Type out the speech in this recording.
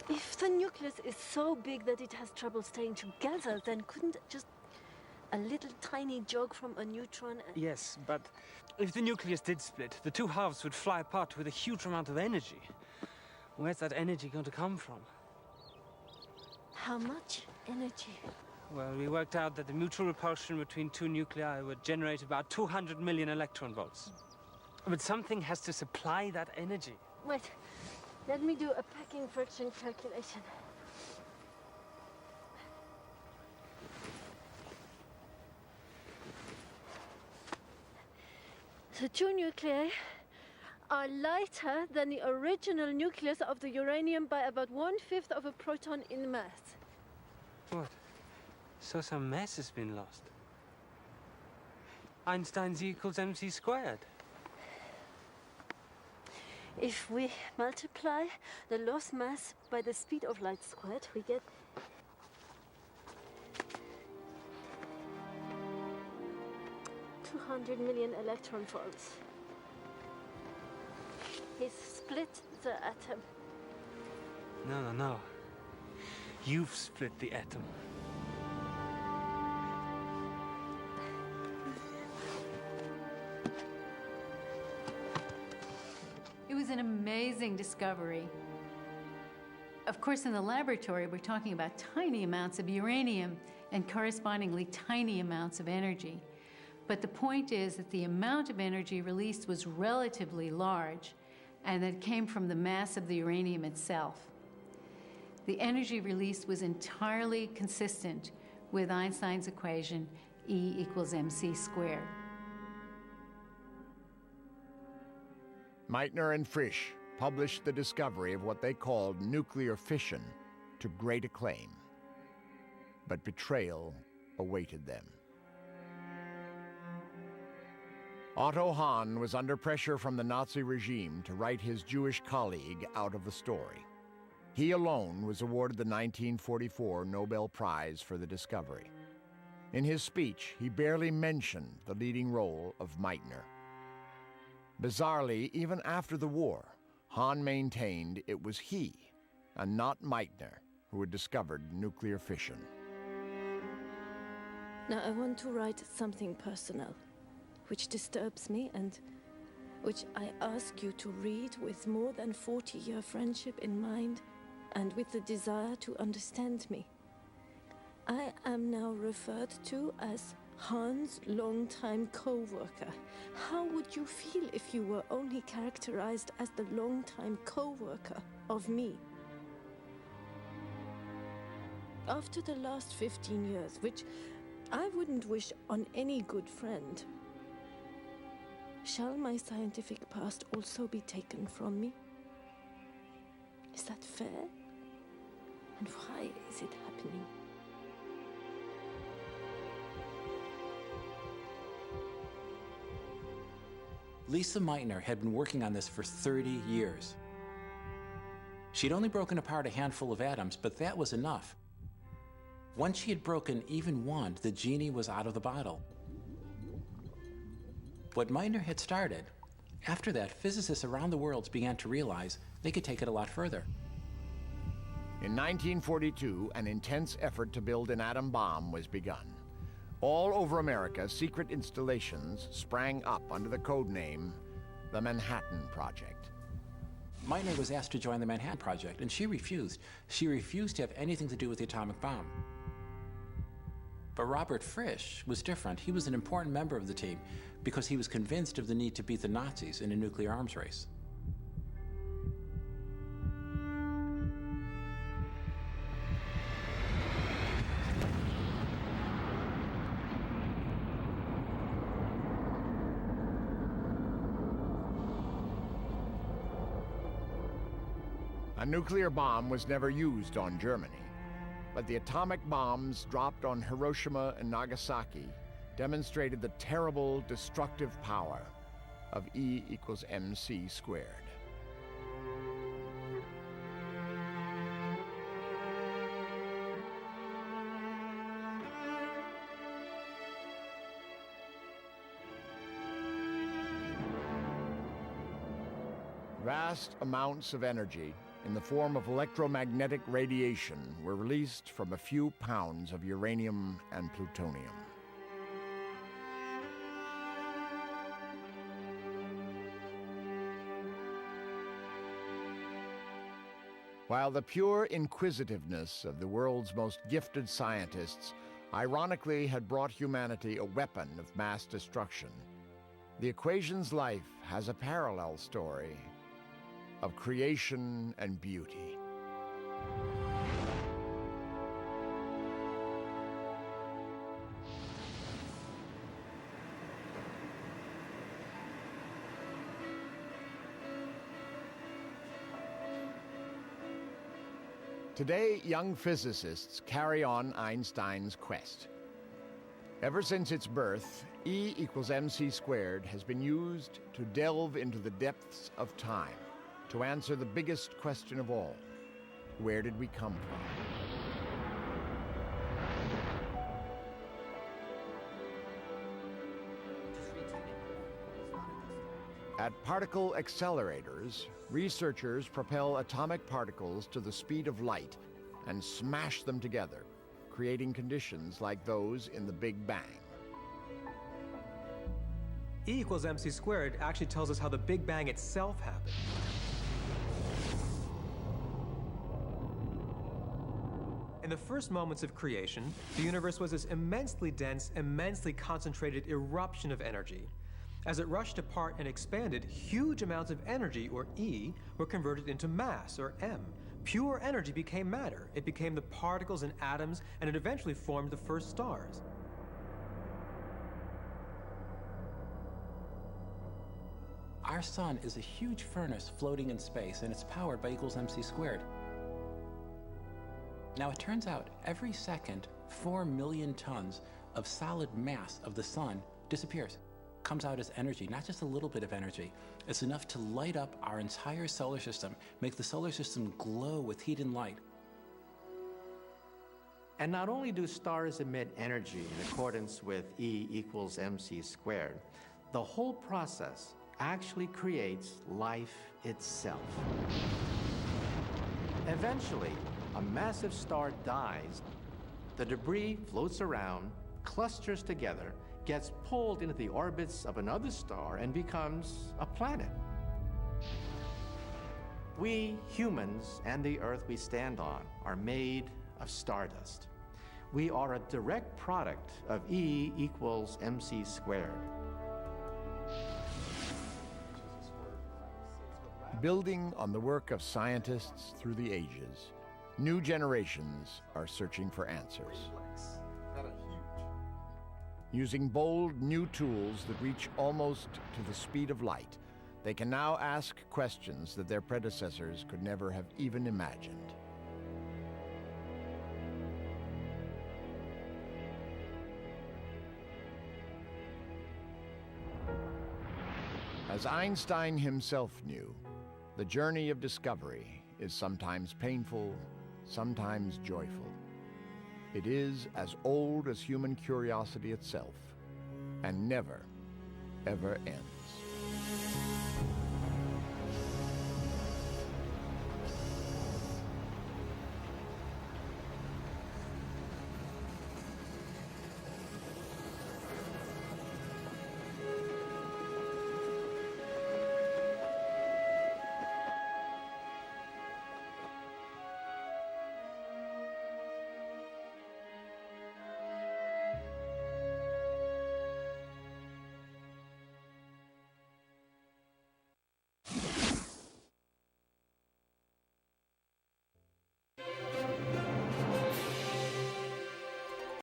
If the nucleus is so big that it has trouble staying together, then couldn't just a little tiny jog from a neutron... Yes, but if the nucleus did split, the two halves would fly apart with a huge amount of energy. Where's that energy going to come from? How much energy? Well, we worked out that the mutual repulsion between two nuclei would generate about 200 million electron volts. But something has to supply that energy. Wait, let me do a packing friction calculation. The two nuclei are lighter than the original nucleus of the uranium by about 1/5 of a proton in mass. What? So some mass has been lost. Einstein's E equals mc squared. If we multiply the lost mass by the speed of light squared, we get 200 million electron volts. He's split the atom. No. You've split the atom. It was an amazing discovery. Of course, in the laboratory, we're talking about tiny amounts of uranium and correspondingly tiny amounts of energy. But the point is that the amount of energy released was relatively large, and that came from the mass of the uranium itself. The energy released was entirely consistent with Einstein's equation, E equals mc squared. Meitner and Frisch published the discovery of what they called nuclear fission to great acclaim. But betrayal awaited them. Otto Hahn was under pressure from the Nazi regime to write his Jewish colleague out of the story. He alone was awarded the 1944 Nobel Prize for the discovery. In his speech, he barely mentioned the leading role of Meitner. Bizarrely, even after the war, Hahn maintained it was he, and not Meitner, who had discovered nuclear fission. Now I want to write something personal, which disturbs me and which I ask you to read with more than 40-year friendship in mind and with the desire to understand me. I am now referred to as Hahn's longtime co-worker. How would you feel if you were only characterized as the longtime co-worker of me? After the last 15 years, which I wouldn't wish on any good friend, shall my scientific past also be taken from me? Is that fair? And why is it happening? Lisa Meitner had been working on this for 30 years. She'd only broken apart a handful of atoms, but that was enough. Once she had broken even one, the genie was out of the bottle. What Meitner had started, after that, physicists around the world began to realize they could take it a lot further. In 1942, an intense effort to build an atom bomb was begun. All over America, secret installations sprang up under the code name the Manhattan Project. Meitner was asked to join the Manhattan Project, and she refused. She refused to have anything to do with the atomic bomb. But Robert Frisch was different. He was an important member of the team because he was convinced of the need to beat the Nazis in a nuclear arms race. A nuclear bomb was never used on Germany, but the atomic bombs dropped on Hiroshima and Nagasaki demonstrated the terrible destructive power of E equals mc squared. Vast amounts of energy in the form of electromagnetic radiation were released from a few pounds of uranium and plutonium. While the pure inquisitiveness of the world's most gifted scientists ironically had brought humanity a weapon of mass destruction, the equation's life has a parallel story of creation and beauty. Today, young physicists carry on Einstein's quest. Ever since its birth, E equals mc squared has been used to delve into the depths of time, to answer the biggest question of all: where did we come from? At particle accelerators, researchers propel atomic particles to the speed of light and smash them together, creating conditions like those in the Big Bang. E equals mc squared actually tells us how the Big Bang itself happened. In the first moments of creation, the universe was this immensely dense, immensely concentrated eruption of energy. As it rushed apart and expanded, huge amounts of energy, or E, were converted into mass, or M. Pure energy became matter. It became the particles and atoms, and it eventually formed the first stars. Our sun is a huge furnace floating in space, and it's powered by E equals mc squared. Now, it turns out every second, 4 million tons of solid mass of the sun disappears. Comes out as energy, not just a little bit of energy. It's enough to light up our entire solar system, make the solar system glow with heat and light. And not only do stars emit energy in accordance with E equals mc squared, the whole process actually creates life itself. Eventually, a massive star dies. The debris floats around, clusters together, gets pulled into the orbits of another star, and becomes a planet. We humans and the Earth we stand on are made of stardust. We are a direct product of E equals mc squared. Building on the work of scientists through the ages, new generations are searching for answers. Using bold new tools that reach almost to the speed of light, they can now ask questions that their predecessors could never have even imagined. As Einstein himself knew, the journey of discovery is sometimes painful, sometimes joyful. It is as old as human curiosity itself, and never, ever ends.